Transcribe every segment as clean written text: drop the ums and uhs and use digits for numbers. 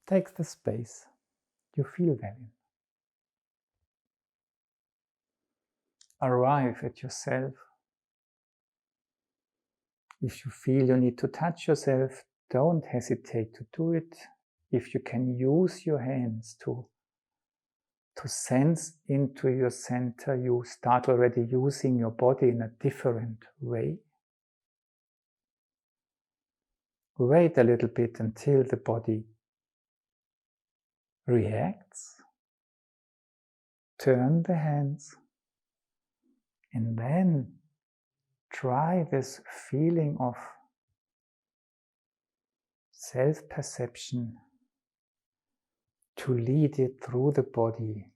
Take the space you feel well in. Arrive at yourself. If you feel you need to touch yourself, don't hesitate to do it. If you can use your hands to sense into your center, you start already using your body in a different way. Wait a little bit until the body reacts. Turn the hands. And then try this feeling of self-perception to lead it through the body,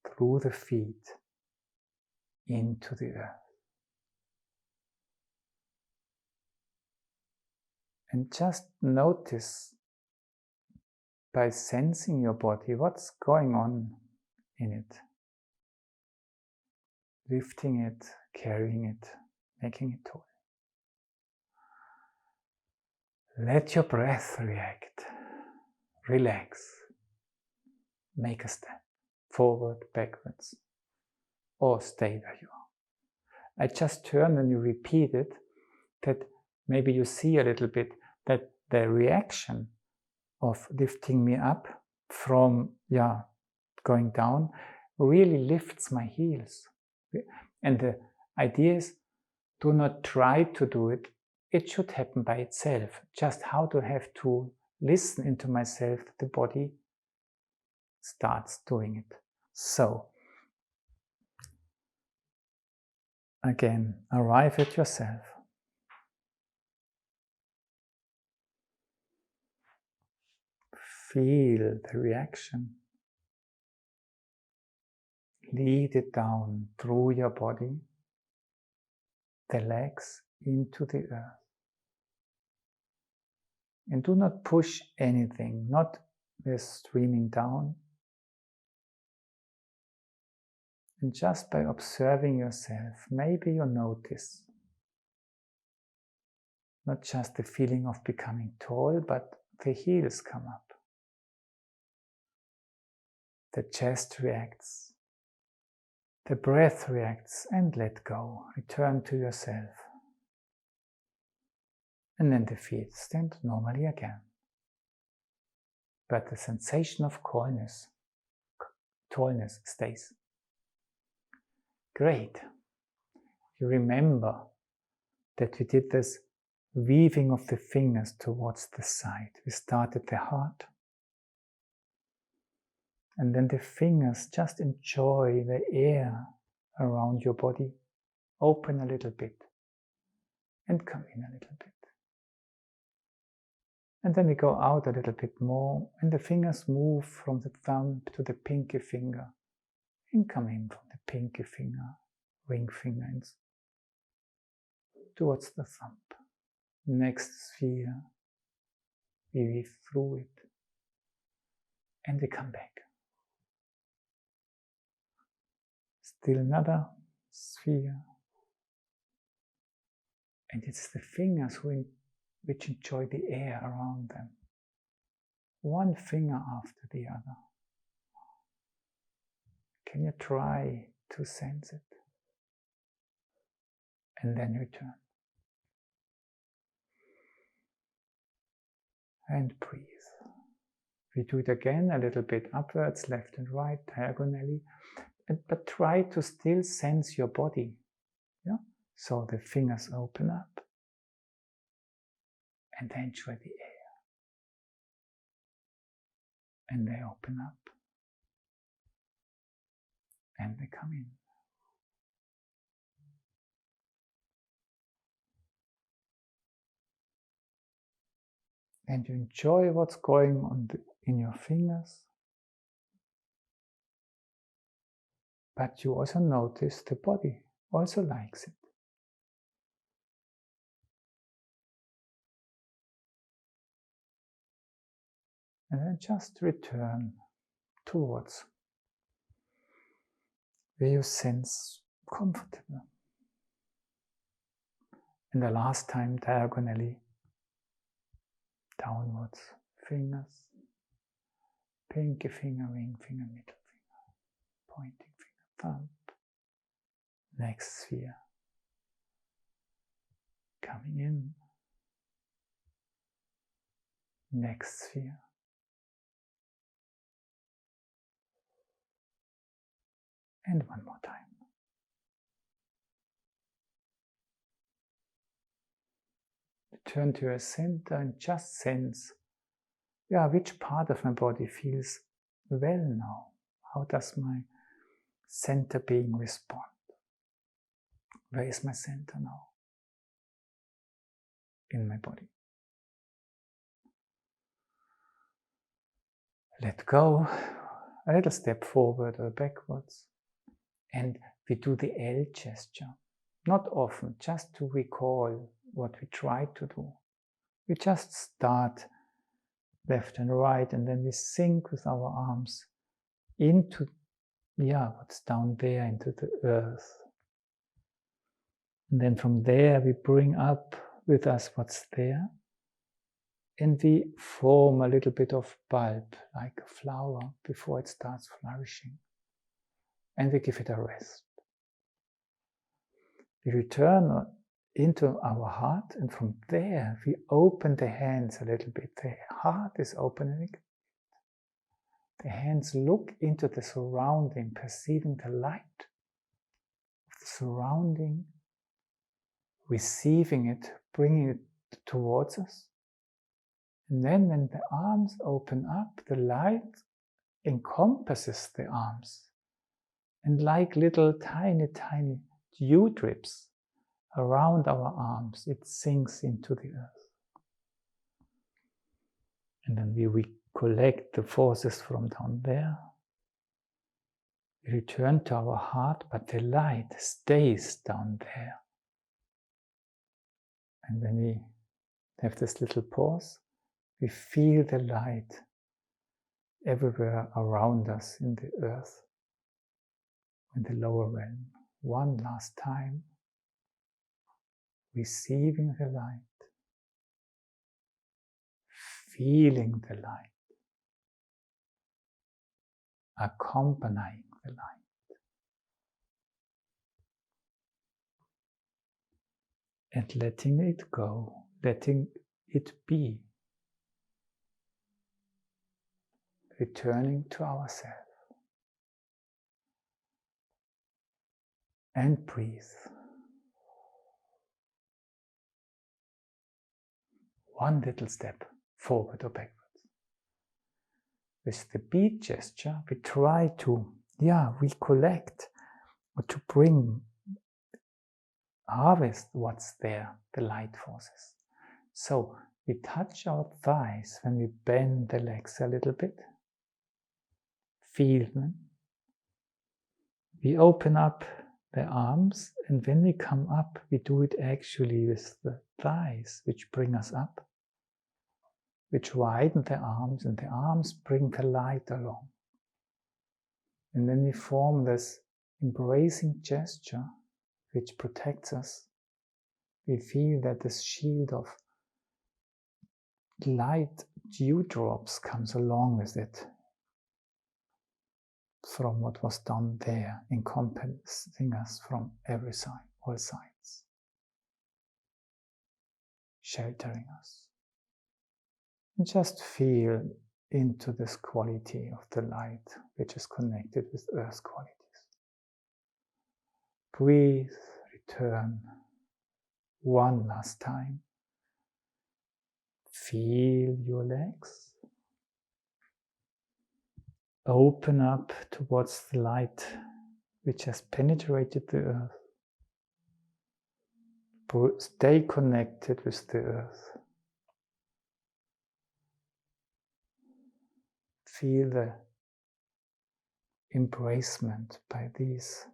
through the feet, into the earth. And just notice, by sensing your body, what's going on in it. Lifting it, carrying it, making it tall. Let your breath react. Relax. Make a step forward, backwards, or stay where you are. I just turn and you repeat it, that maybe you see a little bit that the reaction of lifting me up from going down really lifts my heels. And the idea is, do not try to do it. It should happen by itself. Just how to have to listen into myself, that the body starts doing it. So, again, arrive at yourself. Feel the reaction. Lead it down through your body, the legs into the earth. And do not push anything, not this streaming down. And just by observing yourself, maybe you notice not just the feeling of becoming tall, but the heels come up. The chest reacts. The breath reacts, and let go. Return to yourself. And then the feet stand normally again. But the sensation of tallness stays. Great. You remember that we did this weaving of the fingers towards the side. We started the heart. And then the fingers, just enjoy the air around your body. Open a little bit and come in a little bit. And then we go out a little bit more, and the fingers move from the thumb to the pinky finger and come in from the pinky finger, ring finger, and towards the thumb. Next sphere, we weave through it and we come back. Still another sphere, and it's the fingers which enjoy the air around them. One finger after the other. Can you try to sense it? And then return. And breathe. We do it again a little bit upwards, left and right, diagonally. But try to still sense your body. Yeah? So the fingers open up. And they enjoy the air. And they open up. And they come in. And you enjoy what's going on in your fingers. But you also notice the body also likes it. And then just return towards where you sense comfortable. And the last time diagonally, downwards, fingers, pinky finger, ring finger, middle finger, pointing finger, thumb. Next sphere. Coming in. Next sphere. And one more time. Turn to your center and just sense, which part of my body feels well now? How does my center being respond? Where is my center now? In my body. Let go, a little step forward or backwards, and we do the L gesture. Not often, just to recall what we tried to do. We just start left and right, and then we sink with our arms into, what's down there, into the earth. And then from there we bring up with us what's there, and we form a little bit of bulb, like a flower, before it starts flourishing. And we give it a rest. We return into our heart, and from there we open the hands a little bit. The heart is opening. The hands look into the surrounding, perceiving the light of the surrounding, receiving it, bringing it towards us. And then when the arms open up, the light encompasses the arms. And like little tiny dew drips around our arms, it sinks into the earth. And then we recollect the forces from down there. We return to our heart, but the light stays down there. And when we have this little pause, we feel the light everywhere around us in the earth, in the lower realm. One last time, receiving the light, feeling the light, accompanying the light, and letting it go, letting it be, returning to ourselves. And breathe. One little step forward or backwards. With the beat gesture, we try to recollect or to harvest what's there, the light forces. So we touch our thighs when we bend the legs a little bit. Feel them. We open up the arms, and when we come up, we do it actually with the thighs, which bring us up, which widen the arms, and the arms bring the light along. And then we form this embracing gesture, which protects us. We feel that this shield of light dewdrops comes along with it, from what was done there, encompassing us from every side, all sides, sheltering us. And just feel into this quality of the light, which is connected with earth qualities. Breathe, return. One last time. Feel your legs. Open up towards the light which has penetrated the earth. Stay connected with the earth. Feel the embracement by these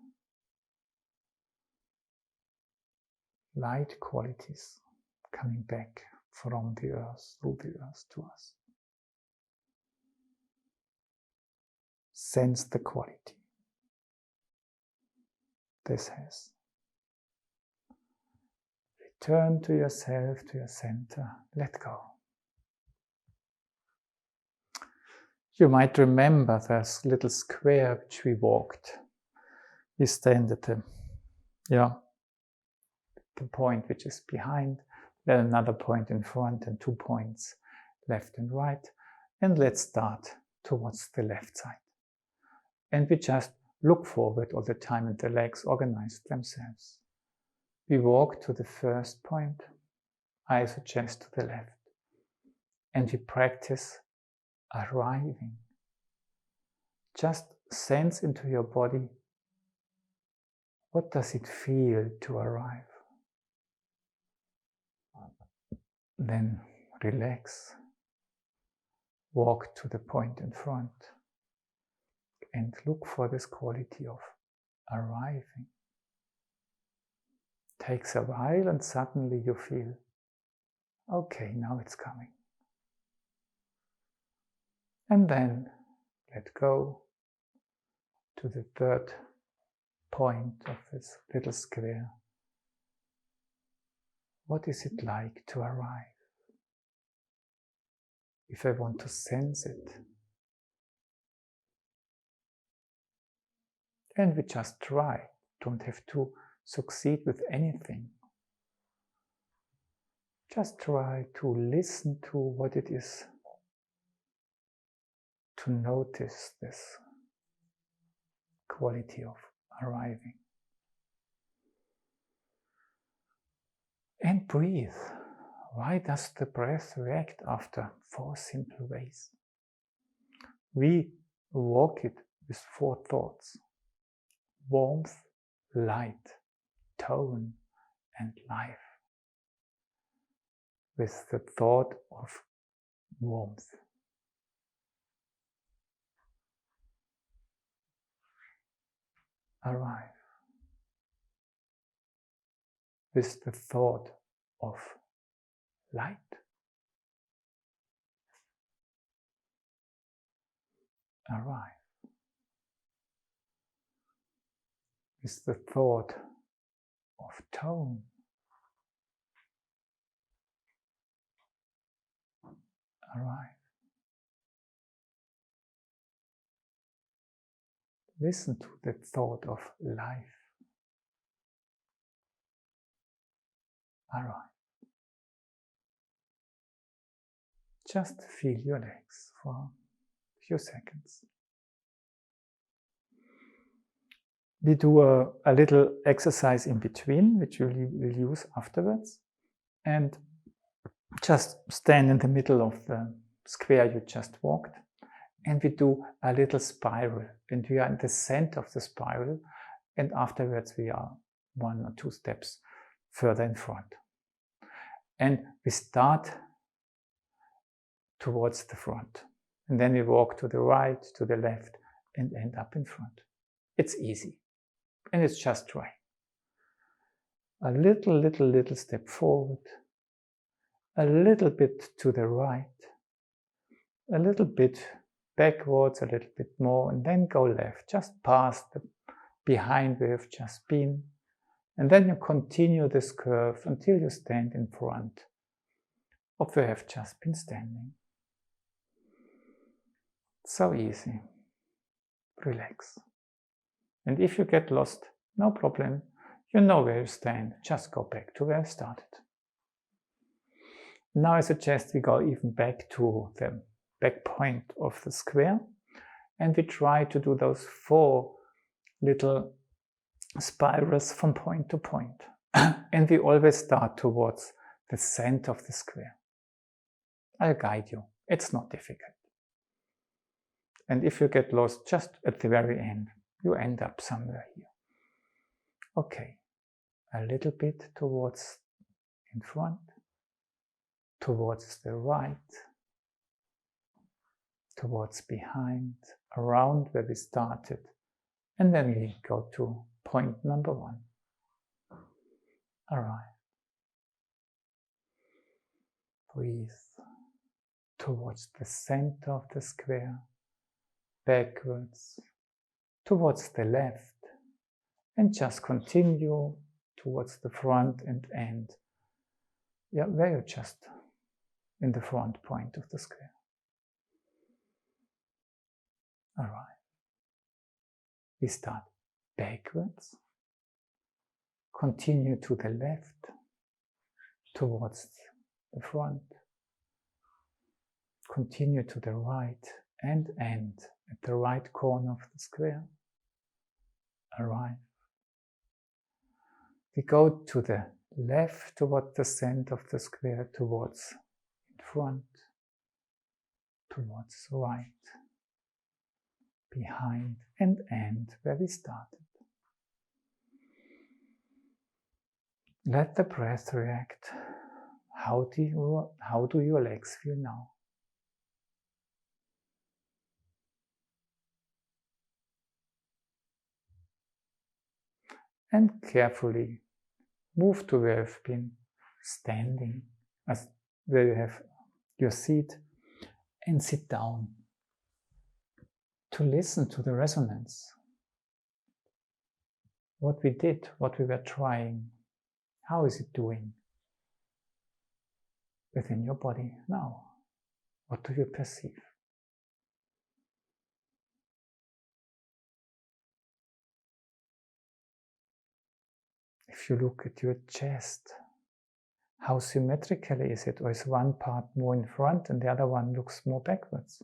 light qualities coming back from the earth, through the earth to us. Sense the quality this has. Return to yourself, to your center. Let go. You might remember this little square which we walked. We stand at the point which is behind, then another point in front and 2 points left and right. And let's start towards the left side. And we just look forward all the time and the legs organize themselves. We walk to the first point, I suggest to the left, and we practice arriving. Just sense into your body, what does it feel to arrive? Then relax, walk to the point in front, and look for this quality of arriving. Takes a while and suddenly you feel, okay, now it's coming. And then let go to the third point of this little square. What is it like to arrive? If I want to sense it. And we just try, don't have to succeed with anything. Just try to listen to what it is, to notice this quality of arriving. And breathe. Why does the breath react after 4 simple ways? We walk it with 4 thoughts: warmth, light, tone, and life. With the thought of warmth. Arrive. With the thought of light. Arrive. With the thought of tone. Arrive. Listen to the thought of life. Arrive. Just feel your legs for a few seconds. We do a little exercise in between, which we will use afterwards. And just stand in the middle of the square you just walked. And we do a little spiral. And we are in the center of the spiral. And afterwards we are 1 or 2 steps further in front. And we start towards the front. And then we walk to the right, to the left, and end up in front. It's easy. And it's just right. A little step forward. A little bit to the right. A little bit backwards, a little bit more, and then go left, just past the behind where you've just been. And then you continue this curve until you stand in front of where you have just been standing. So easy. Relax. And if you get lost, no problem. You know where you stand. Just go back to where you started. Now I suggest we go even back to the back point of the square. And we try to do those 4 little spirals from point to point. And we always start towards the center of the square. I'll guide you. It's not difficult. And if you get lost just at the very end, you end up somewhere here. Okay, a little bit towards in front, towards the right, towards behind, around where we started, and then we go to point number 1. Arrive. Breathe towards the center of the square, backwards, towards the left, and just continue towards the front and end. Yeah, where you're just in the front point of the square. Alright. We start backwards. Continue to the left, towards the front. Continue to the right and end at the right corner of the square. Arrive. We go to the left toward the center of the square, towards in front, towards right, behind and end where we started. Let the breath react. How do your legs feel now? And carefully move to where you've been standing, where you have your seat, and sit down to listen to the resonance. What we did, what we were trying, how is it doing within your body now? What do you perceive? If you look at your chest, how symmetrically is it? Or is one part more in front and the other one looks more backwards?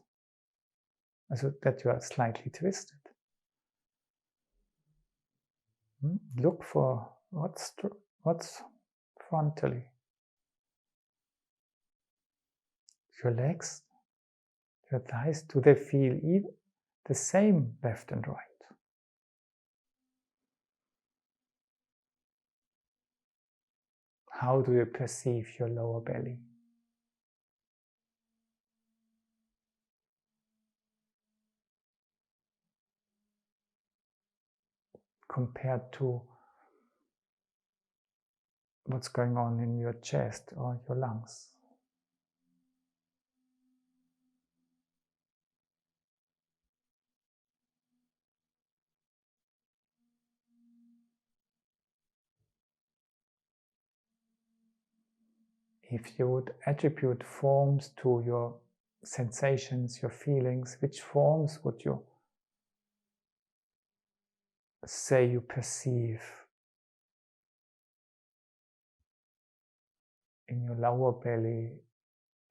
So that you are slightly twisted. Look for what's frontally. Your legs, your thighs, do they feel the same left and right? How do you perceive your lower belly? Compared to what's going on in your chest or your lungs? If you would attribute forms to your sensations, your feelings, which forms would you say you perceive in your lower belly,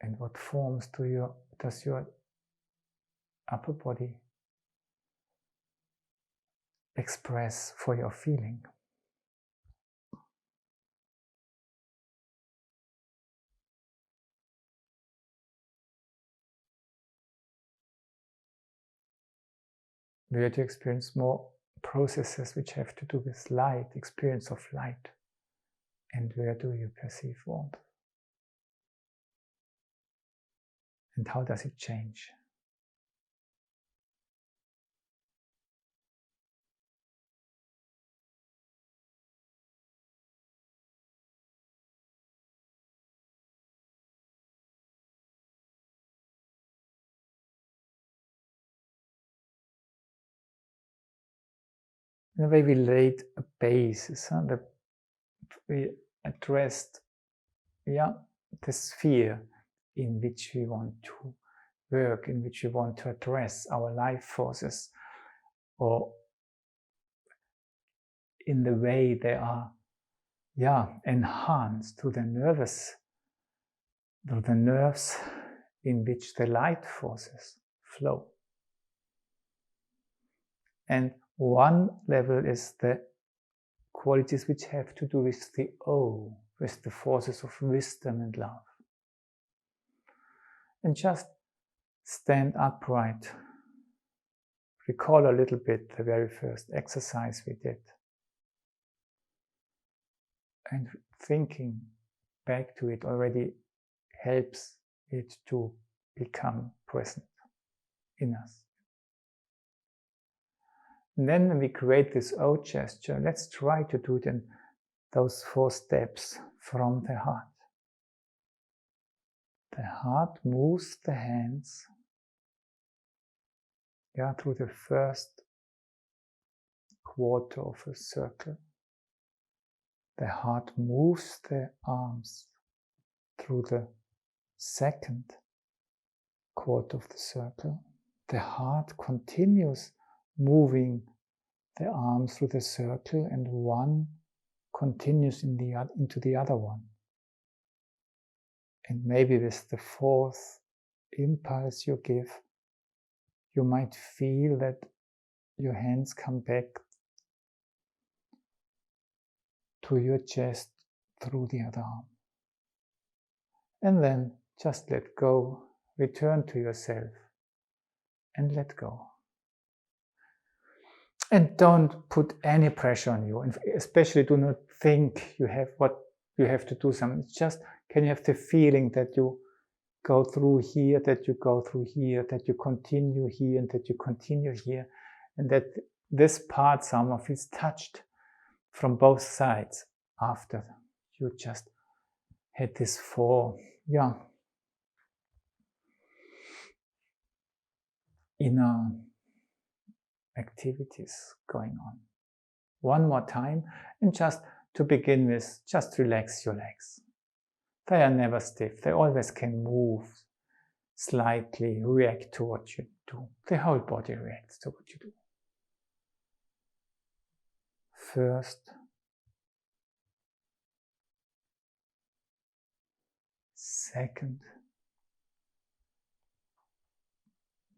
and what forms does your upper body express for your feeling? Where do you experience more processes which have to do with light, experience of light? And where do you perceive warmth? And how does it change? In a way, we laid a basis, we addressed the sphere in which we want to work, in which we want to address our life forces, or in the way they are enhanced through the nerves in which the light forces flow. And one level is the qualities which have to do with the O, with the forces of wisdom and love. And just stand upright. Recall a little bit the very first exercise we did. And thinking back to it already helps it to become present in us. And then when we create this O gesture, let's try to do it in those 4 steps from the heart. The heart moves the hands through the first quarter of a circle. The heart moves the arms through the second quarter of the circle. the heart continues moving the arms through the circle, and one continues into the other one. And maybe with the fourth impulse you give, you might feel that your hands come back to your chest through the other arm. And then just let go, return to yourself, and let go. And don't put any pressure on you, and especially do not think you have to do something. It's just, can you have the feeling that you go through here, that you go through here, that you continue here, and that you continue here, and that this part somehow feels touched from both sides after you just had this four inner activities going on. One more time, and just to begin with, just relax your legs. They are never stiff, they always can move slightly, react to what you do. The whole body reacts to what you do. First, second,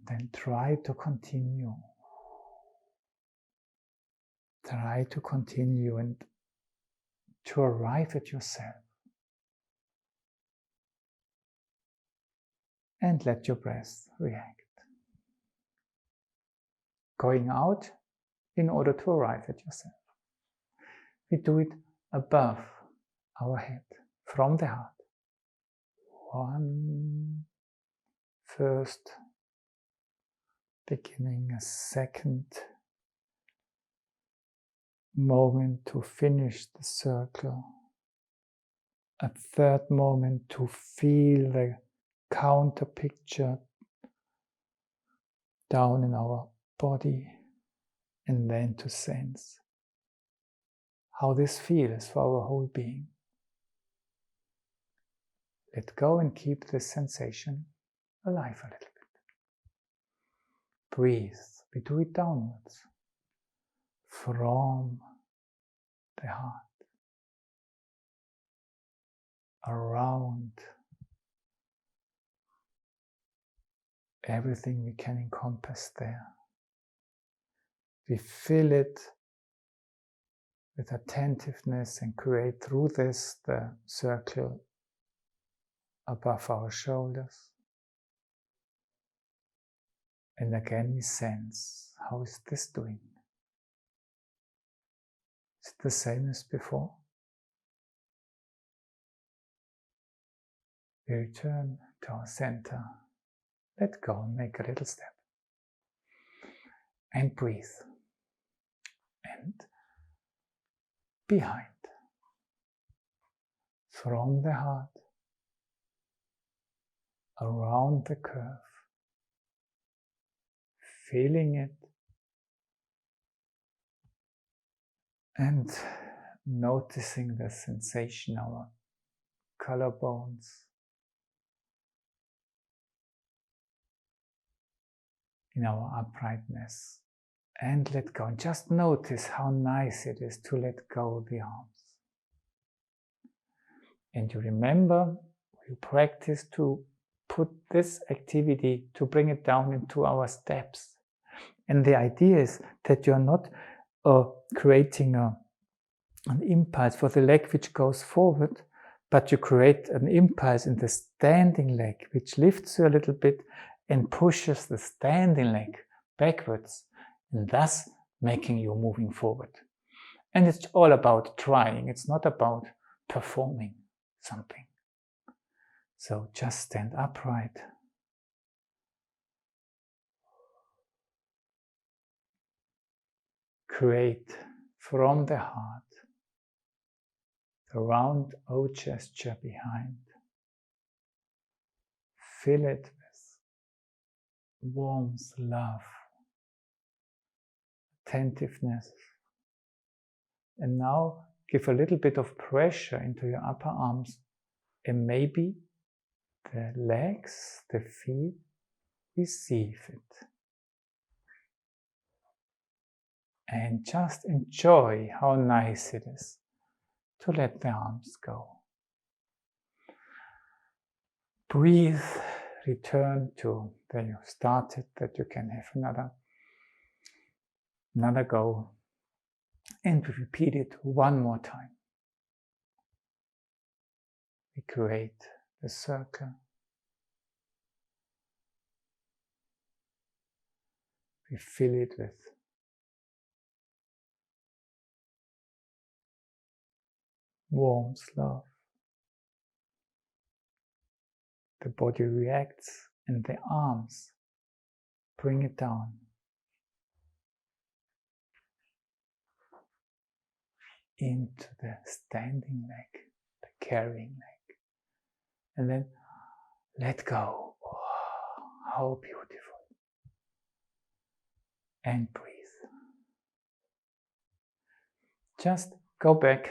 then try to continue. Try to continue and to arrive at yourself. And let your breath react. Going out in order to arrive at yourself. We do it above our head, from the heart. One, first, beginning a second moment to finish the circle. A third moment to feel the counter picture down in our body, and then to sense how this feels for our whole being. Let go and keep this sensation alive a little bit. Breathe. We do it downwards from the heart, around everything we can encompass there. We fill it with attentiveness and create through this the circle above our shoulders. And again we sense, how is this doing? Is it the same as before? We return to our center. Let go and make a little step. And breathe. And behind. From the heart. Around the curve. Feeling it. And noticing the sensation, our collarbones. In our uprightness, and let go. And just notice how nice it is to let go of the arms. And you remember, you practice to put this activity, to bring it down into our steps. And the idea is that you're not creating an impulse for the leg which goes forward, but you create an impulse in the standing leg, which lifts you a little bit and pushes the standing leg backwards, and thus making you moving forward. And it's all about trying, it's not about performing something. So just stand upright. Create from the heart the round O gesture behind. Fill it warmth, love, attentiveness. And now give a little bit of pressure into your upper arms, and maybe the legs, the feet, receive it. And just enjoy how nice it is to let the arms go. Breathe, return to where you started, that you can have another go. And we repeat it one more time. We create the circle. We fill it with warmth, love. The body reacts and the arms bring it down. Into the standing leg, the carrying leg. And then let go. Oh, how beautiful. And breathe. Just go back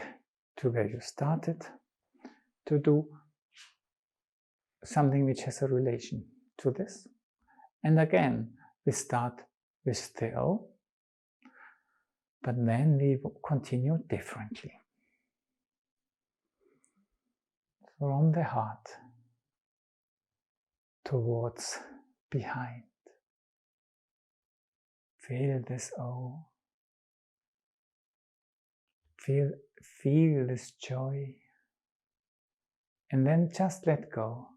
to where you started to do something which has a relation to this. And again, we start with the O, but then we continue differently. From the heart towards behind. Feel this O. Feel this joy. And then just let go.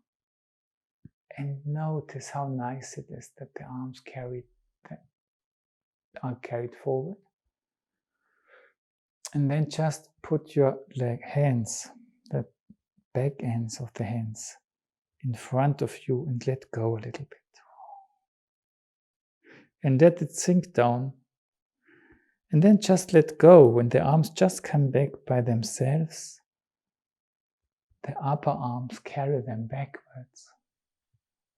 And notice how nice it is that the arms are carried forward. And then just put your hands, the back ends of the hands, in front of you and let go a little bit. And let it sink down. And then just let go. When the arms just come back by themselves, the upper arms carry them backwards.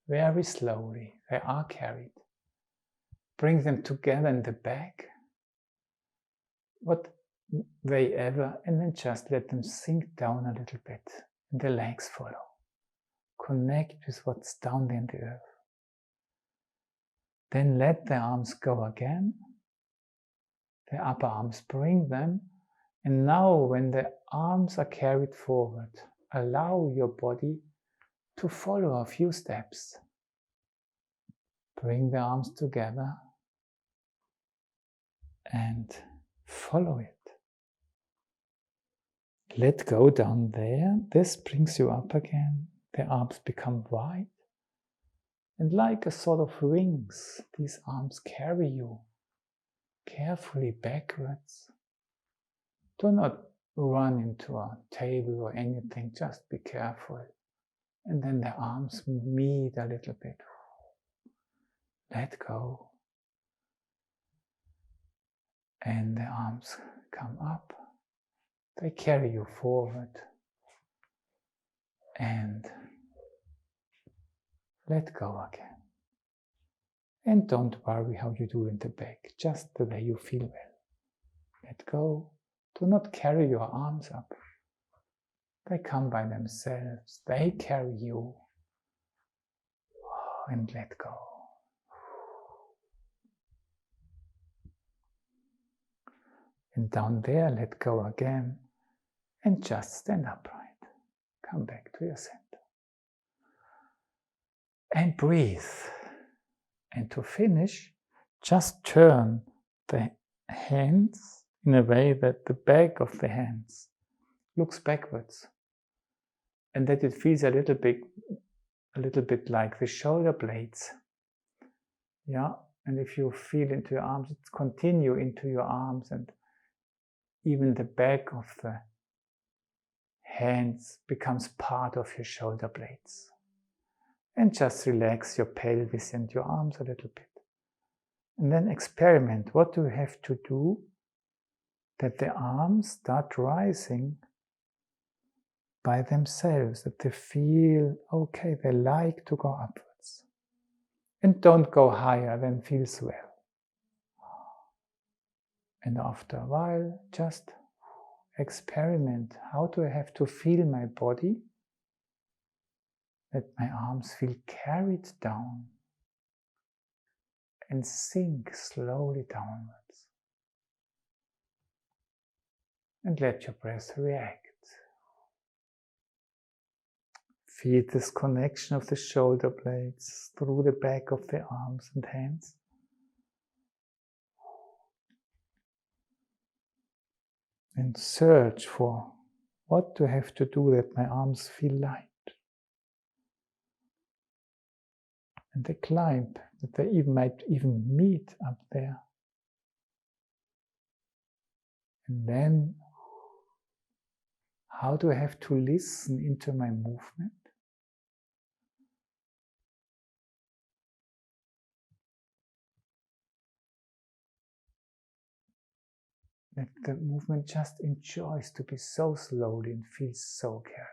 Very slowly, they are carried. Bring them together in the back. What they ever, and then just let them sink down a little bit. And the legs follow. Connect with what's down there in the earth. Then let the arms go again. The upper arms bring them. And now when the arms are carried forward, allow your body to follow a few steps. Bring the arms together and follow it. Let go down there. This brings you up again. The arms become wide. And like a sort of wings, these arms carry you carefully backwards. Do not run into a table or anything, just be careful. And then the arms meet a little bit. Let go. And the arms come up. They carry you forward. And let go again. And don't worry how you do in the back, just the way you feel well. Let go. Do not carry your arms up. They come by themselves. They carry you. And let go. And down there, let go again. And just stand upright. Come back to your center. And breathe. And to finish, just turn the hands in a way that the back of the hands looks backwards. And that it feels a little bit like the shoulder blades. Yeah, and if you feel into your arms, continue into your arms, and even the back of the hands becomes part of your shoulder blades. And just relax your pelvis and your arms a little bit. And then experiment. What do you have to do that the arms start rising by themselves, that they feel okay, they like to go upwards. And don't go higher than feels well. And after a while, just experiment. How do I have to feel my body? That my arms feel carried down and sink slowly downwards. and let your breath react. Feel this connection of the shoulder blades through the back of the arms and hands. And search for what do I have to do that my arms feel light. And they climb, that they might even meet up there. And then, how do I have to listen into my movement? That the movement just enjoys to be so slowly and feels so carried.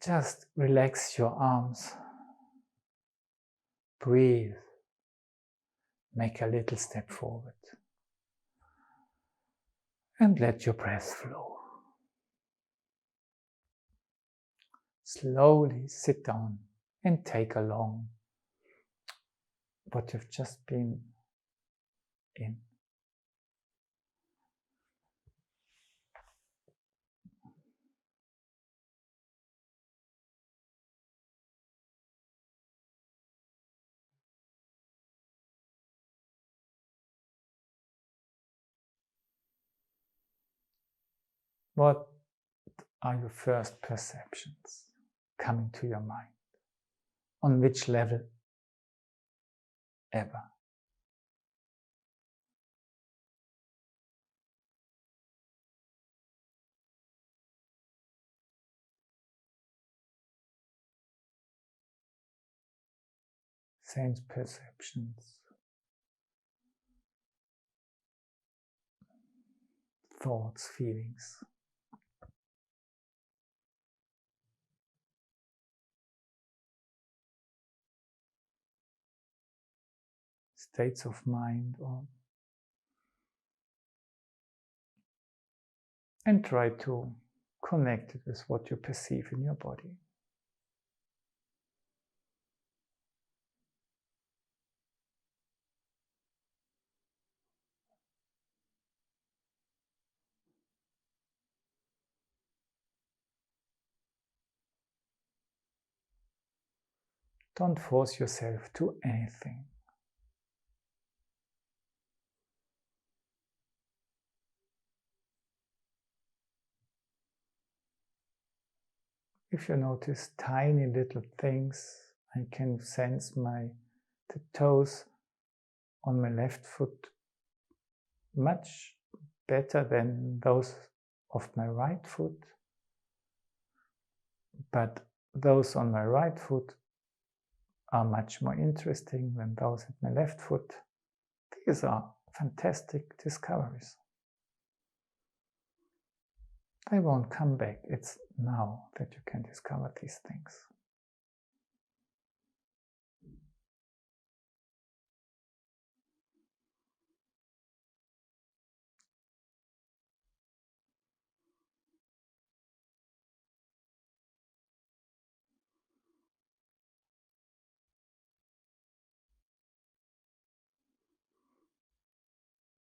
Just relax your arms. Breathe. Make a little step forward. And let your breath flow. Slowly sit down and take along what you've just been in. What are your first perceptions coming to your mind? On which level ever? Sense perceptions, thoughts, feelings. States of mind, and try to connect it with what you perceive in your body. Don't force yourself to anything. If you notice tiny little things, I can sense the toes on my left foot much better than those of my right foot. But those on my right foot are much more interesting than those at my left foot. These are fantastic discoveries. They won't come back. It's now that you can discover these things.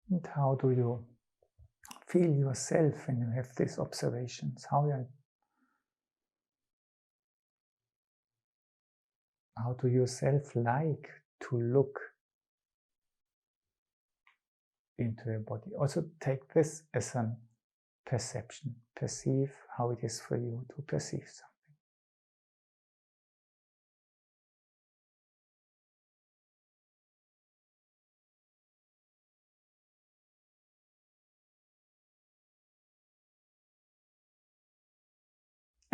And how do you feel yourself when you have these observations? How do you yourself like to look into your body? Also take this as a perception. Perceive how it is for you to perceive something.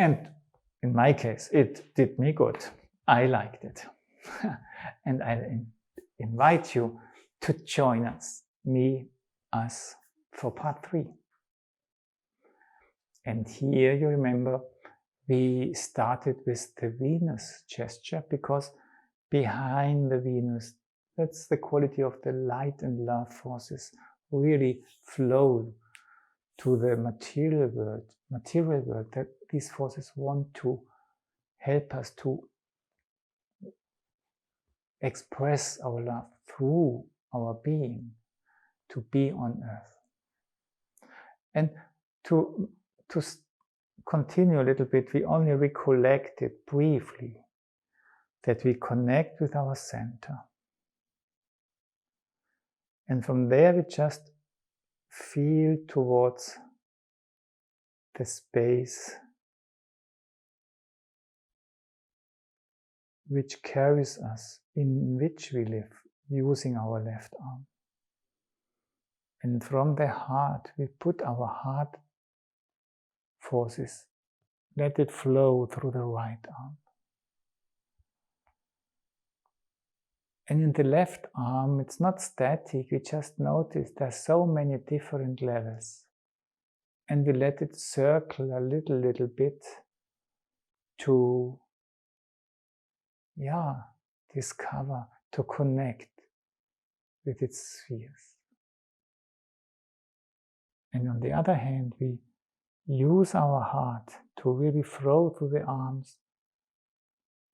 And in my case, it did me good. I liked it. And I invite you to join us, us, for part 3. And here you remember we started with the Venus gesture, because behind the Venus, that's the quality of the light and love forces really flow to the material world, that these forces want to help us to express our love through our being. to be on earth. And to continue a little bit, we only recollected briefly that we connect with our center. And from there we just feel towards the space which carries us, in which we live, using our left arm. And from the heart, we put our heart forces, let it flow through the right arm. And in the left arm, it's not static, we just notice there's so many different levels. And we let it circle a little bit to, discover, to connect with its spheres. And on the other hand, we use our heart to really flow through the arms,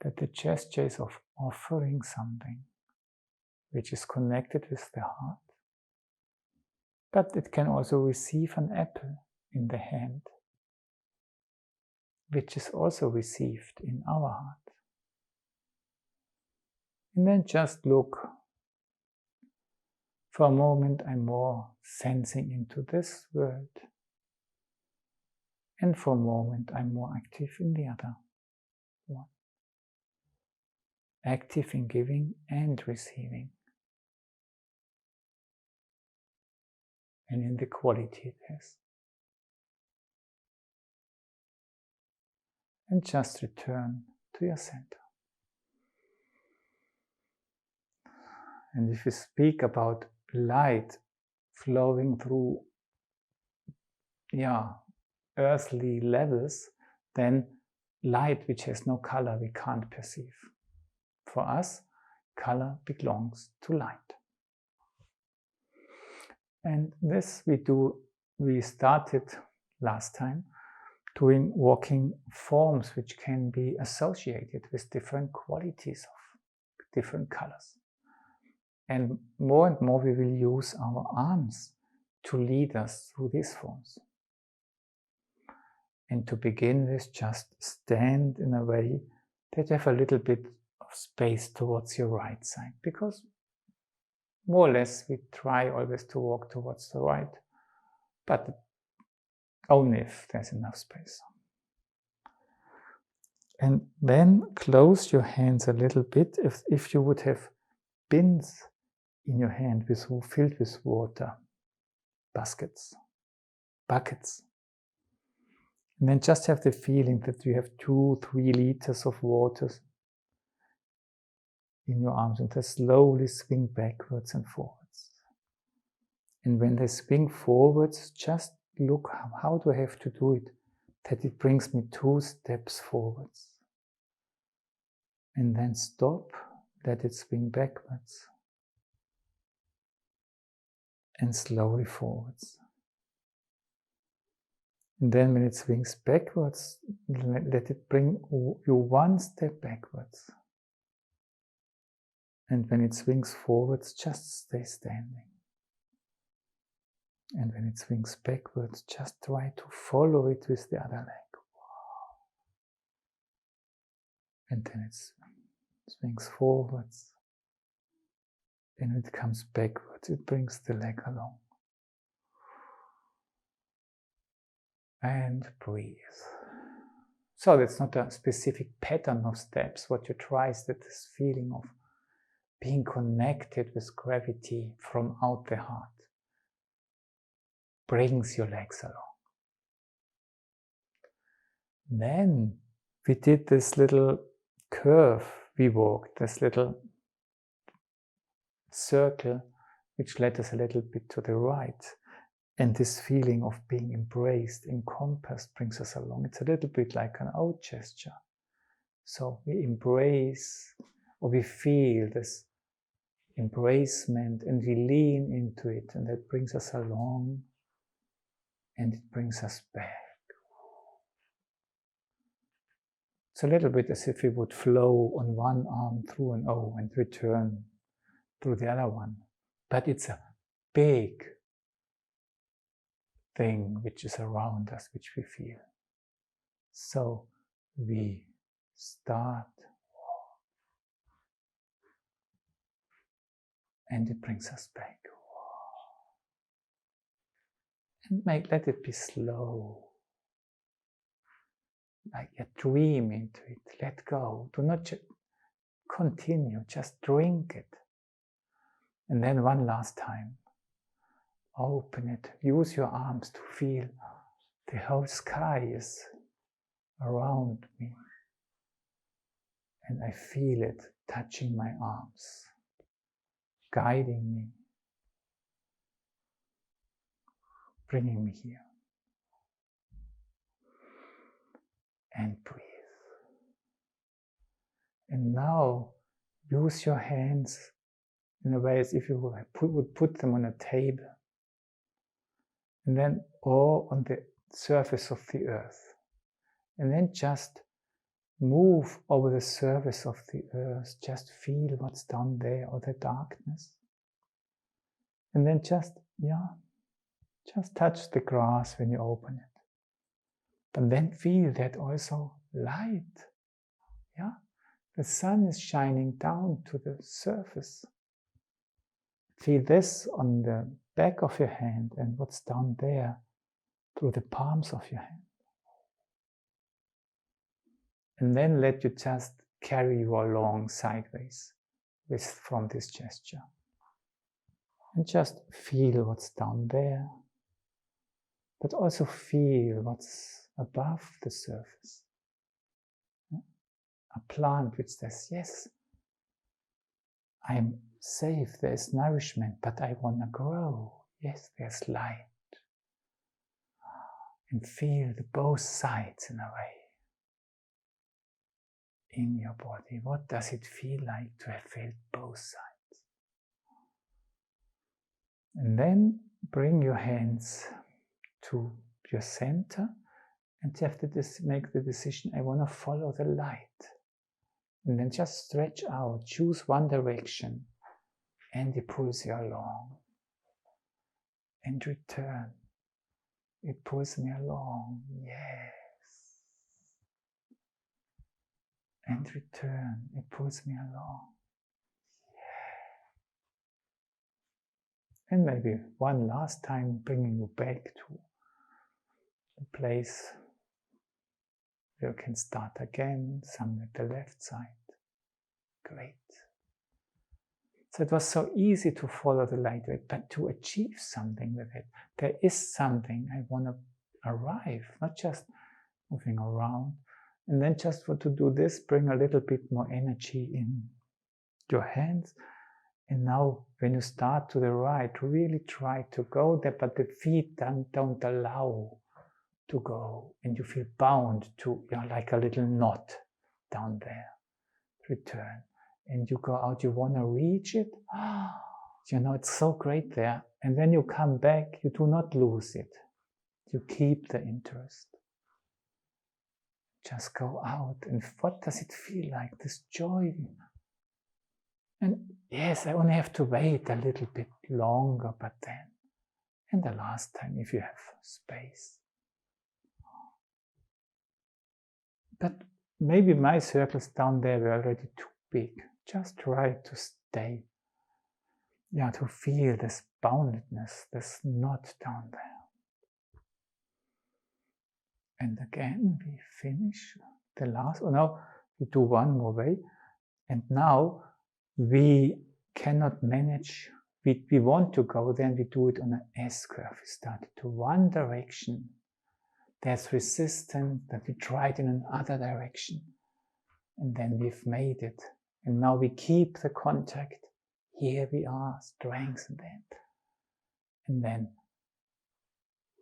that the gesture is of offering something which is connected with the heart. But it can also receive an apple in the hand, which is also received in our heart. And then just look. For a moment I'm more sensing into this world, and for a moment I'm more active in the other one. Active in giving and receiving, and in the quality it has. And just return to your center. And if we speak about light flowing through earthly levels, then light which has no color we can't perceive. For us, color belongs to light. And this we started last time doing walking forms which can be associated with different qualities of different colors. And more we will use our arms to lead us through these forms. And to begin with, just stand in a way that you have a little bit of space towards your right side, because more or less we try always to walk towards the right, but only if there's enough space. And then close your hands a little bit. If you would have bins in your hand filled with water, buckets. And then just have the feeling that you have 2-3 liters of water in your arms, and they slowly swing backwards and forwards. And when they swing forwards, just look, how do I have to do it? That it brings me 2 steps forwards. And then stop, let it swing backwards. And slowly forwards. And then when it swings backwards, let it bring you 1 step backwards. And when it swings forwards, just stay standing. And when it swings backwards, just try to follow it with the other leg. And then it swings forwards. And when it comes backwards, it brings the leg along. And breathe. So that's not a specific pattern of steps. What you try is that this feeling of being connected with gravity from out the heart brings your legs along. Then we did this little curve we walked, this little circle which led us a little bit to the right. And this feeling of being embraced, encompassed, brings us along. It's a little bit like an out gesture. So we embrace, or we feel this embracement, and we lean into it, and that brings us along, and it brings us back. It's a little bit as if we would flow on one arm through an O and return through the other one. But it's a big thing which is around us, which we feel. So we start, and it brings us back. And let it be slow. Like a dream into it. Let go. Do not continue. Just drink it. And then one last time. Open it. Use your arms to feel the whole sky is around me. And I feel it touching my arms, guiding me, bringing me here. And breathe. And now use your hands in a way as if you would put them on a table. And then or on the surface of the earth. And then just move over the surface of the earth. Just feel what's down there, or the darkness. And then just touch the grass when you open it. But then feel that also light. Yeah? The sun is shining down to the surface. Feel this on the back of your hand and what's down there through the palms of your hand. And then let you just carry you along sideways from this gesture. And just feel what's down there, but also feel what's above the surface. A plant which says, yes, I'm safe, there's nourishment, but I want to grow. Yes, there's light. And feel both sides in a way. In your body, what does it feel like to have felt both sides? And then bring your hands to your center and you have to make the decision, I want to follow the light. And then just stretch out, choose one direction, and it pulls you along. And return. It pulls me along, yes. And return, it pulls me along. Yeah. And maybe one last time bringing you back to the place where you can start again, some at the left side. Great. So it was so easy to follow the light way, but to achieve something with it. There is something I want to arrive, not just moving around. And then just to do this, bring a little bit more energy in your hands. And now when you start to the right, really try to go there, but the feet don't allow to go. And you feel bound to, like a little knot down there. Return. And you go out, you want to reach it. It's so great there. And when you come back, you do not lose it. You keep the interest. Just go out, and what does it feel like, this joy? And yes, I only have to wait a little bit longer, but then, and the last time, if you have space. But maybe my circles down there were already too big. Just try to stay, to feel this boundedness, this knot down there. And again, we finish the last, now we do one more way. And now we cannot manage, we want to go, then we do it on an S-curve. We start to one direction. There's resistance, that we try it in another direction. And then we've made it. And now we keep the contact. Here we are, strengthen that. And then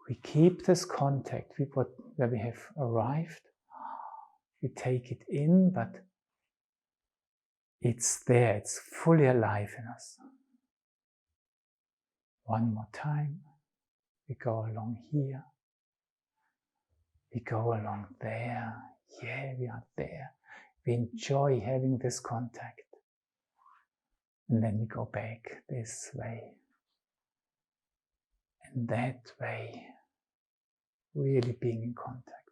we keep this contact where we have arrived. We take it in, but it's there, it's fully alive in us. One more time. We go along here. We go along there. Yeah, we are there. We enjoy having this contact. And then we go back this way. in that way, really being in contact.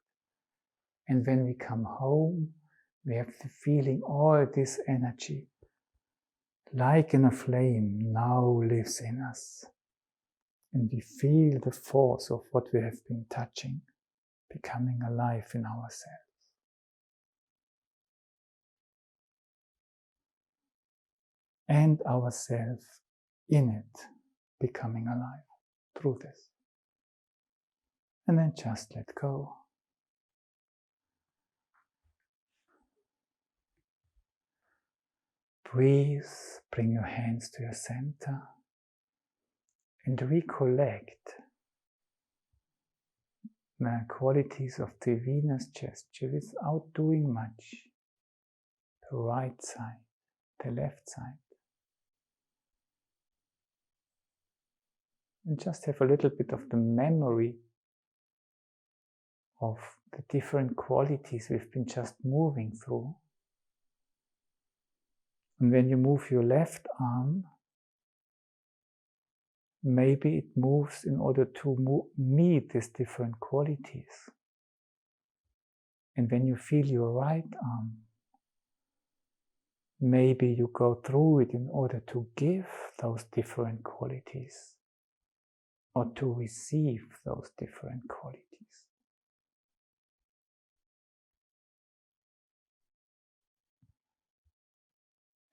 And when we come home, we have the feeling all this energy, like in a flame, now lives in us. And we feel the force of what we have been touching, becoming alive in ourselves. And ourselves in it, becoming alive through this. And then just let go. Breathe, bring your hands to your center, and recollect the qualities of the Venus gesture without doing much. The right side, the left side. And just have a little bit of the memory of the different qualities we've been just moving through. And when you move your left arm, maybe it moves in order to meet these different qualities. And when you feel your right arm, maybe you go through it in order to give those different qualities or to receive those different qualities.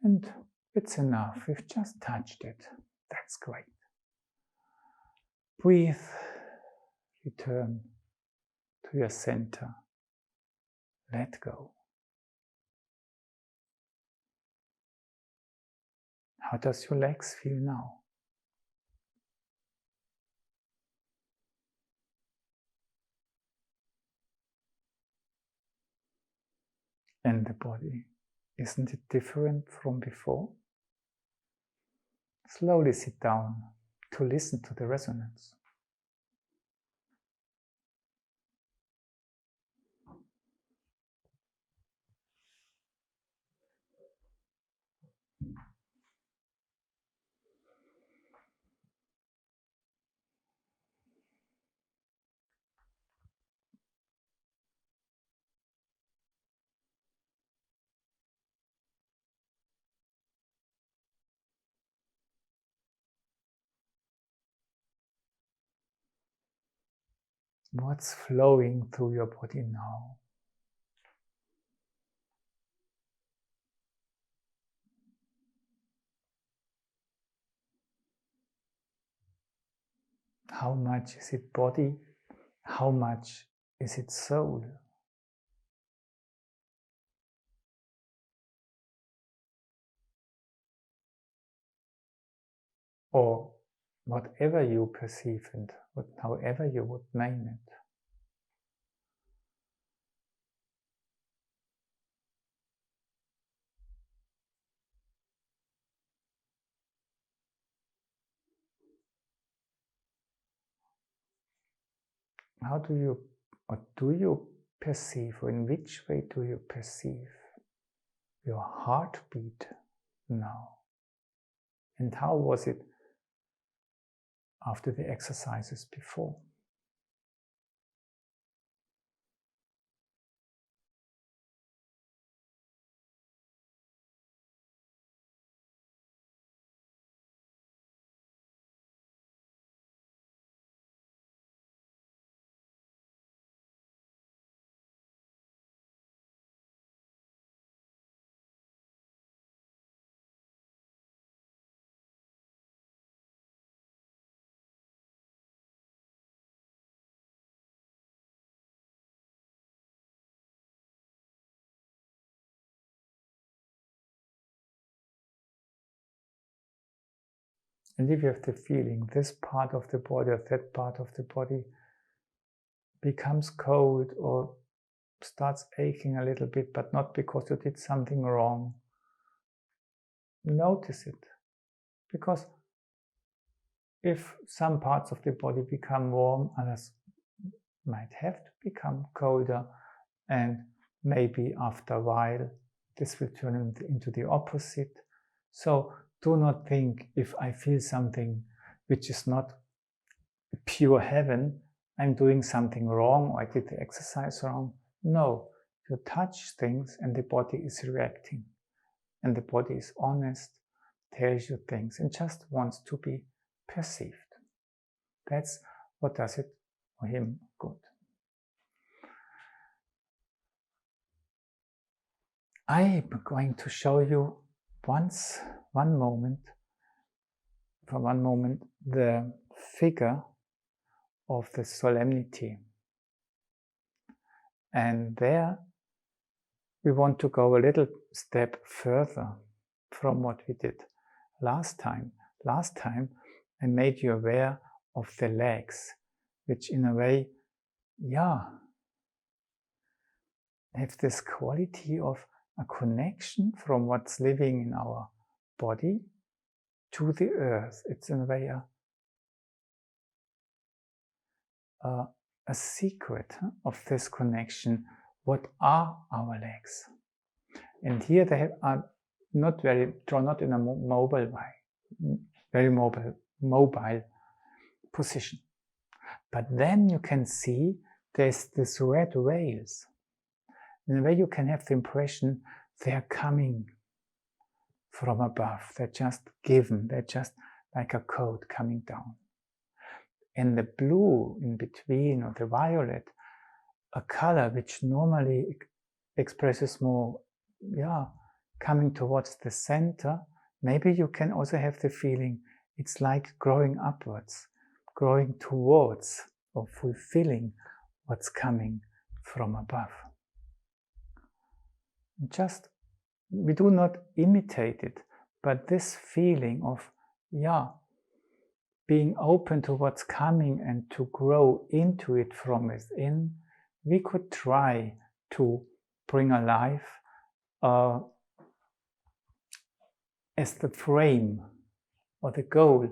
And it's enough, we've just touched it. That's great. Breathe, return to your center. Let go. How does your legs feel now? And the body, isn't it different from before? Slowly sit down to listen to the resonance. What's flowing through your body now? How much is it body? How much is it soul? Or whatever you perceive and however you would name it. How do you perceive, or in which way do you perceive your heartbeat now? And how was it after the exercises before? And if you have the feeling this part of the body or that part of the body becomes cold or starts aching a little bit, but not because you did something wrong, notice it. Because if some parts of the body become warm, others might have to become colder, and maybe after a while this will turn into the opposite. So do not think, if I feel something which is not pure heaven, I'm doing something wrong or I did the exercise wrong. No, you touch things and the body is reacting. And the body is honest, tells you things and just wants to be perceived. That's what does it for him good. I'm going to show you for one moment, the figure of the solemnity. And there we want to go a little step further from what we did last time. Last time I made you aware of the legs, which in a way, have this quality of a connection from what's living in our body to the earth. It's in a way a secret of this connection. What are our legs? And here they are not in a mobile way, very mobile position. But then you can see there's this red veils. In a way you can have the impression they are coming from above. They're just given. They're just like a coat coming down. And the blue in between, or the violet, a color which normally expresses more, coming towards the center. Maybe you can also have the feeling it's like growing upwards, growing towards or fulfilling what's coming from above. Just, we do not imitate it, but this feeling of, being open to what's coming and to grow into it from within, we could try to bring alive as the frame or the goal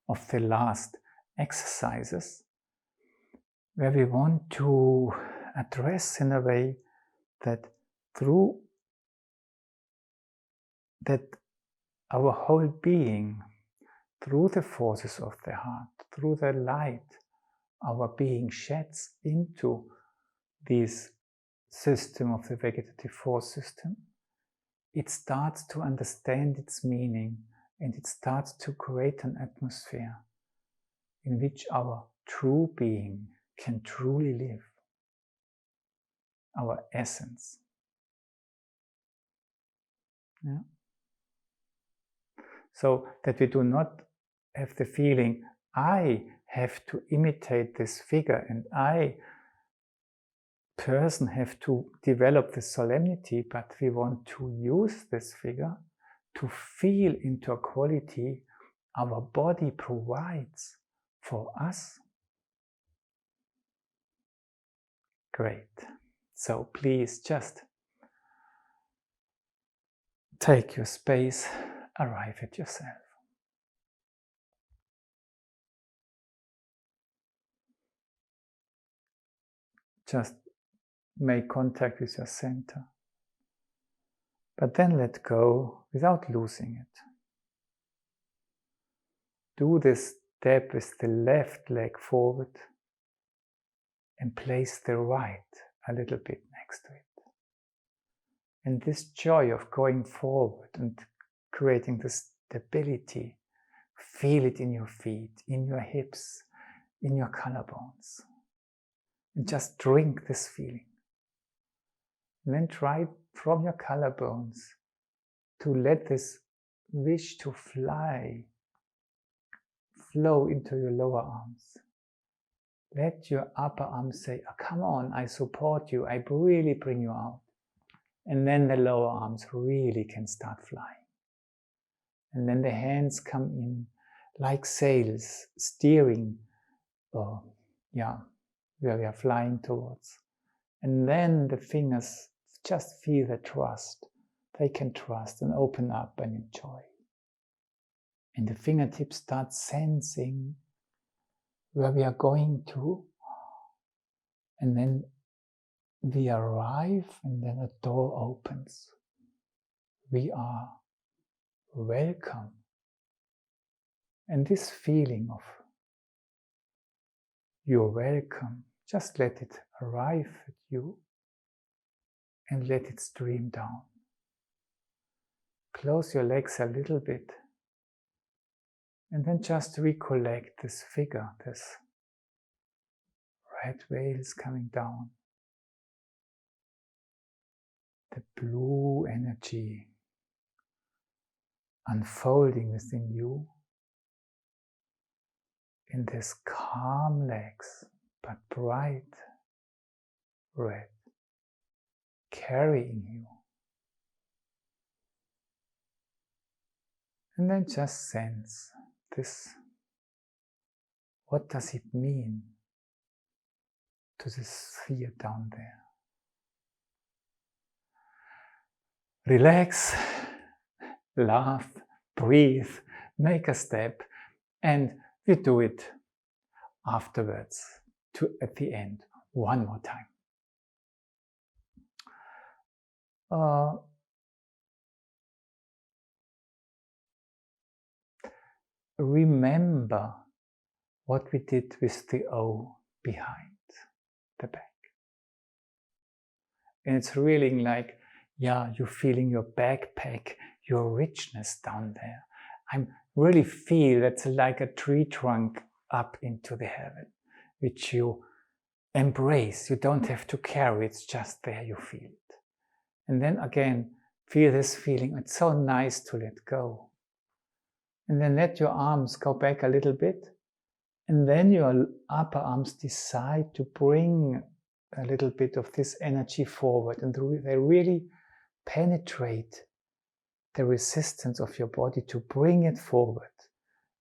of the last exercises, where we want to address in a way that through that our whole being, through the forces of the heart, through the light our being sheds into this system of the vegetative force system, it starts to understand its meaning and it starts to create an atmosphere in which our true being can truly live, our essence. So that we do not have the feeling, I have to imitate this figure and I, person, have to develop this solemnity, but we want to use this figure to feel into a quality our body provides for us. Great. So please just take your space, arrive at yourself. Just make contact with your center. But then let go without losing it. Do this step with the left leg forward and place the right a little bit next to it. And this joy of going forward and creating this stability, feel it in your feet, in your hips, in your collarbones. And just drink this feeling. And then try from your collarbones to let this wish to fly flow into your lower arms. Let your upper arms say, oh, come on, I support you, I really bring you out. And then the lower arms really can start flying. And then the hands come in like sails, steering, where we are flying towards. And then the fingers just feel the trust. They can trust and open up and enjoy. And the fingertips start sensing where we are going to. And then we arrive and then a door opens. We are welcome. And this feeling of you're welcome. Just let it arrive at you and let it stream down. Close your legs a little bit and then just recollect this figure, this red veils coming down, the blue energy unfolding within you in this calm legs, but bright red, carrying you. And then just sense this. What does it mean to this sphere down there? Relax, laugh, breathe, make a step, and we do it afterwards, at the end, one more time. Remember what we did with the O behind the back. And it's really like, yeah, you're feeling your backpack, your richness down there. I really feel that's like a tree trunk up into the heaven, which you embrace. You don't have to carry, it's just there, you feel it. And then again, feel this feeling. It's so nice to let go. And then let your arms go back a little bit. And then your upper arms decide to bring a little bit of this energy forward. And they really penetrate the resistance of your body to bring it forward.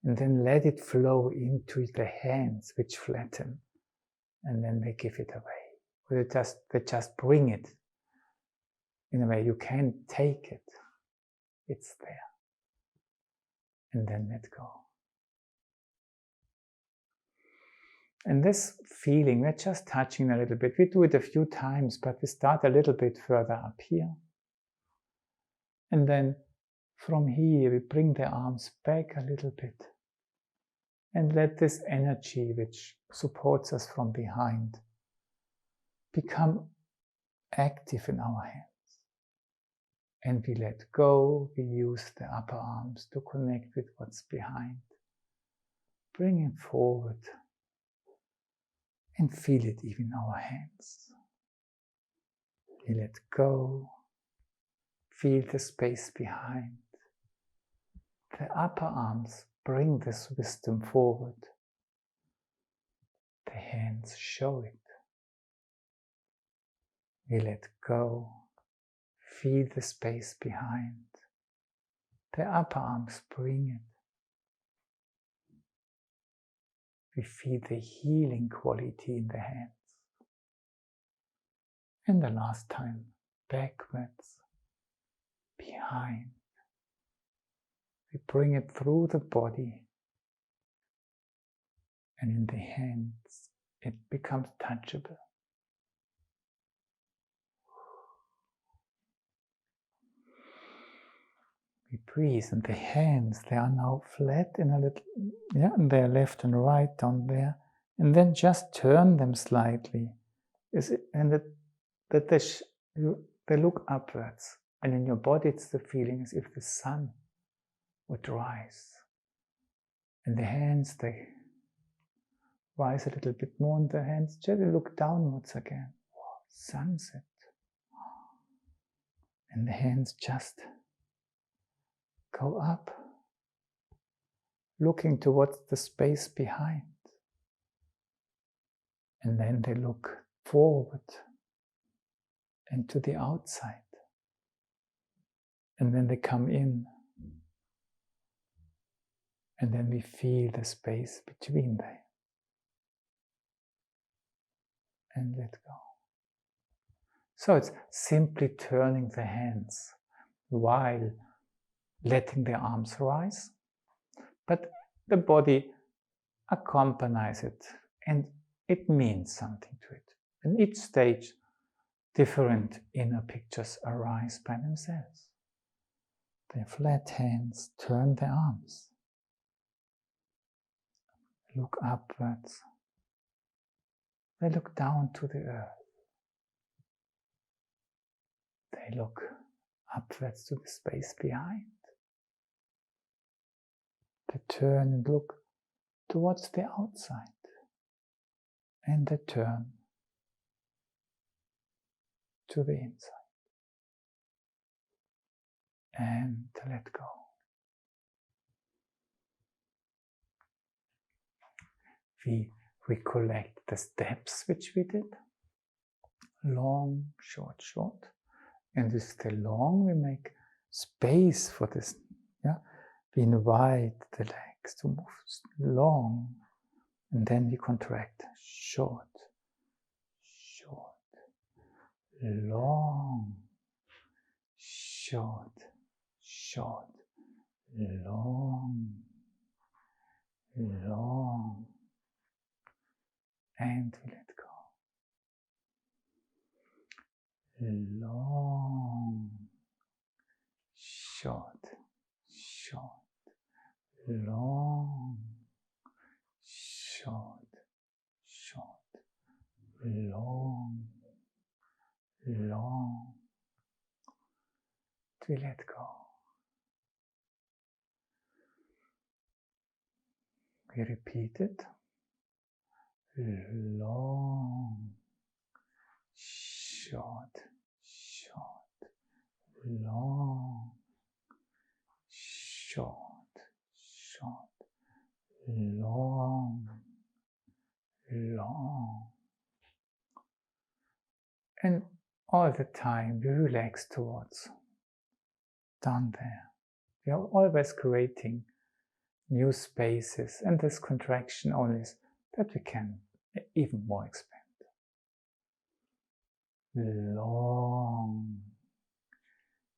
And then let it flow into the hands, which flatten. And then they give it away. Or they just bring it. In a way, you can't take it. It's there. And then let go. And this feeling, we're just touching a little bit. We do it a few times, but we start a little bit further up here. And then from here, we bring the arms back a little bit. And let this energy, which supports us from behind, become active in our hands. And we let go, we use the upper arms to connect with what's behind. Bring it forward and feel it even in our hands. We let go, feel the space behind. The upper arms bring this wisdom forward. The hands show it. We let go, feel the space behind. The upper arms bring it. We feel the healing quality in the hands. And the last time, backwards, behind. We bring it through the body. And in the hands, it becomes touchable. We breathe, and the hands, they are now flat in a little, and they're left and right down there. And then just turn them slightly. And that they look upwards. And in your body, it's the feeling as if the sun would rise. And the hands, they rise a little bit more, and the hands gently look downwards again. Sunset. And the hands just go up, looking towards the space behind. And then they look forward and to the outside. And then they come in. And then we feel the space between them. And let go. So it's simply turning the hands while letting the arms rise, but the body accompanies it, and it means something to it. In each stage, different inner pictures arise by themselves. The flat hands turn the arms, look upwards, They look down to the earth. They look upwards to the space behind. They turn and look towards the outside. And they turn to the inside. And let go. We recollect the steps which we did. Long, short, short. And with the long we make space for this. Yeah? We invite the legs to move long. And then we contract. Short, short, long, short, short, long, long, and we let go. Long, short, short, long, short, short, long, long. We let go. We repeat it. Long, short, short, long, short, short, long, long. And all the time we relax towards down there. We are always creating new spaces, and this contraction only is that we can even more expand. Long,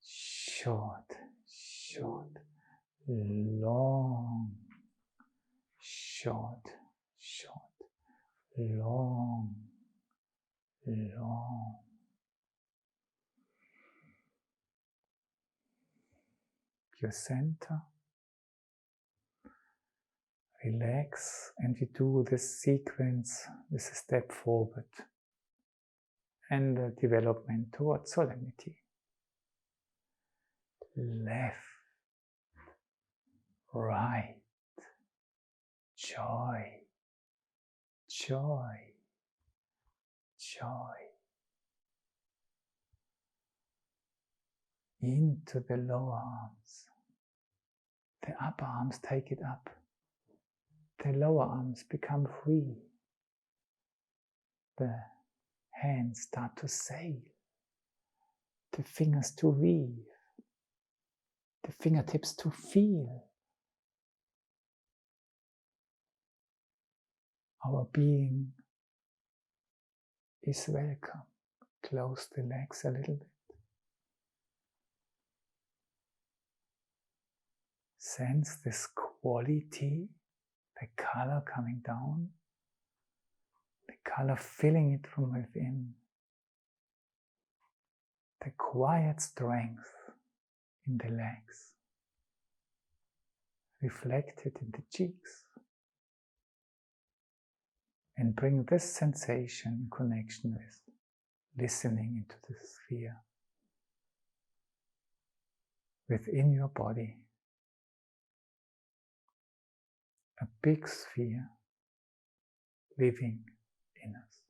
short, short, long, short, short, long, long. Your center. Relax, and we do this sequence with a step forward and the development towards solemnity. Left, right, joy, joy, joy. Into the lower arms. The upper arms take it up. The lower arms become free. The hands start to sail. The fingers to weave. The fingertips to feel. Our being is welcome. Close the legs a little bit. Sense this quality, the color coming down, the color filling it from within, the quiet strength in the legs, reflected in the cheeks, and bring this sensation in connection with listening into the sphere within your body. A big sphere living in us.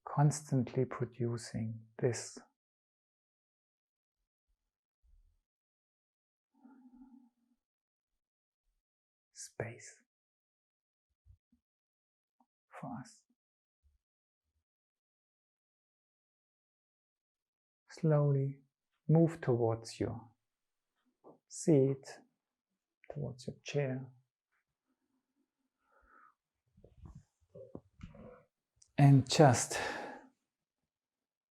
Constantly producing this space for us. Slowly move towards your seat, towards your chair, and just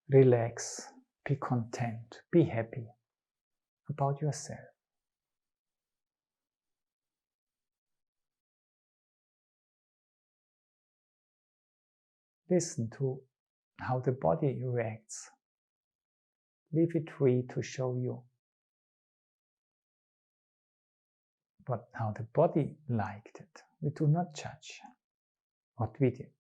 relax, be content, be happy about yourself. Listen to how the body reacts Leave it free to show you how the body liked it. We do not judge what we did.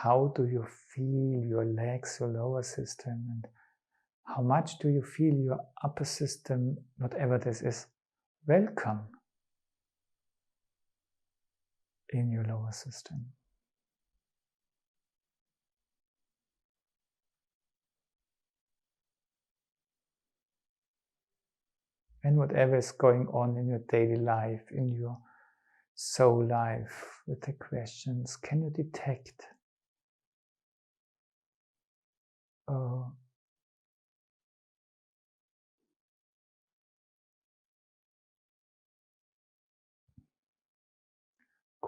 How do you feel your legs, your lower system, and how much do you feel your upper system, whatever this is, welcome in your lower system? And whatever is going on in your daily life, in your soul life, with the questions, can you detect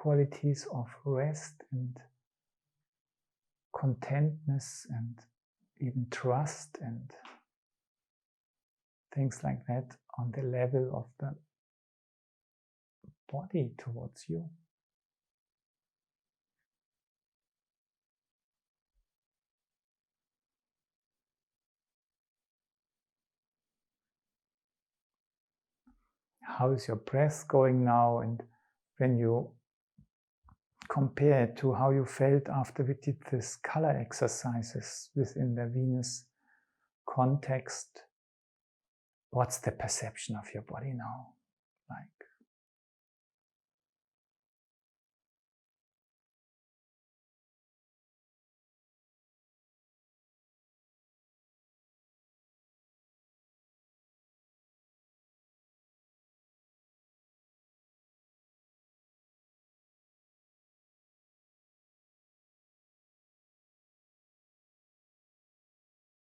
qualities of rest and contentness and even trust and things like that on the level of the body towards you? How is your breath going now? And when you compare it to how you felt after we did this color exercises within the Venus context, what's the perception of your body now like?